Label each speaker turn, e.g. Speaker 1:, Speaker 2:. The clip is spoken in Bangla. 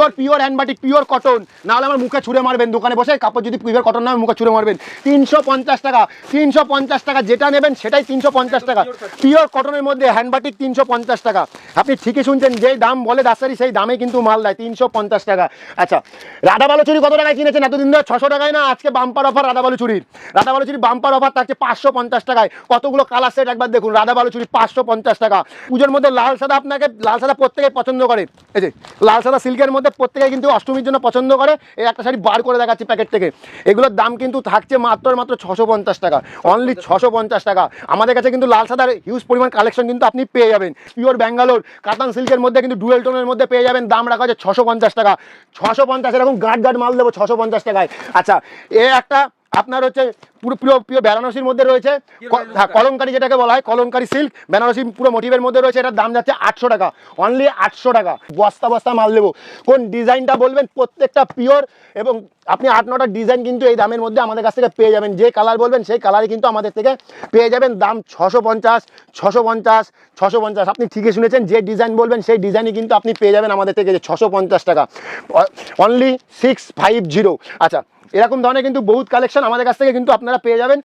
Speaker 1: পিওর পিওর হ্যান্ডবাটিক পিওর কটন, নাহলে আমার মুখে ছুঁড়ে মারবেন দোকানে বসে, কাপড় যদি পিওর কটন না মুখে ছুঁড়ে মারবেন। 350 টাকা, 350 টাকা, যেটা নেবেন সেটাই 350 টাকা। পিওর কটনের মধ্যে হ্যান্ডবাটিক 350 টাকা। আপনি ঠিকই শুনছেন, যেই দাম বলে দাসারি সেই দামে কিন্তু মাল দেয়, 350 টাকা। আচ্ছা, রাধা বালুচুরি কত টাকায় কিনেছেন এতদিন ধরে? 600 টাকায় না, আজকে বাম্পার অফার রাধা বালুচুরির। রাধা বালুচুরি বাম্পার অফার থাকছে 550 টাকায়। কতগুলো কালার সেট একবার দেখুন, রাধা বালুচুরি 550 টাকা। পুজোর মধ্যে লাল সাদা, আপনাকে লাল সাদা প্রত্যেকে পছন্দ করে, এই যে লাল সাদা সিল্কের মধ্যে প্রত্যেকে কিন্তু অষ্টমীর জন্য পছন্দ করে। এই একটা শাড়ি বার করে দেখাচ্ছি প্যাকেট থেকে, এগুলোর দাম কিন্তু থাকছে মাত্র 650 টাকা, অনলি 650 টাকা। আমাদের কাছে কিন্তু লাল সাদার হিউজ পরিমাণ কালেকশন কিন্তু আপনি পেয়ে যাবেন। পিওর ব্যাঙ্গালোর কাতান সিল্কের মধ্যে কিন্তু ডুয়েল টোনের মধ্যে পেয়ে যাবেন, দাম রাখা হচ্ছে 650 টাকা। 650, এরকম গার্ড গার্ড মাল দেবো 650 টাকায়। আচ্ছা, এ একটা আপনার হচ্ছে পুরো প্রিয় প্রিয় বেনারসির মধ্যে রয়েছে, হ্যাঁ কলমকারি যেটাকে বলা হয়, কলমকারি সিল্ক বেনারসি পুরো মোটিভের মধ্যে রয়েছে। এটার দাম যাচ্ছে 800 টাকা, অনলি 800 টাকা। বস্তা বস্তা মাল দেবো, কোন ডিজাইনটা বলবেন প্রত্যেকটা পিওর, এবং আপনি 8-9টা ডিজাইন কিন্তু এই দামের মধ্যে আমাদের কাছ থেকে পেয়ে যাবেন। যে কালার বলবেন সেই কালারই কিন্তু আমাদের থেকে পেয়ে যাবেন। দাম 650, 650, 650। আপনি ঠিকই শুনেছেন, যে ডিজাইন বলবেন সেই ডিজাইনই কিন্তু আপনি পেয়ে যাবেন আমাদের থেকে, যে 650 টাকা, অনলি 650। আচ্ছা, এরকম ধরনের কিন্তু বহুত কালেকশন আমাদের কাছ থেকে কিন্তু আপনারা পেয়ে যাবেন।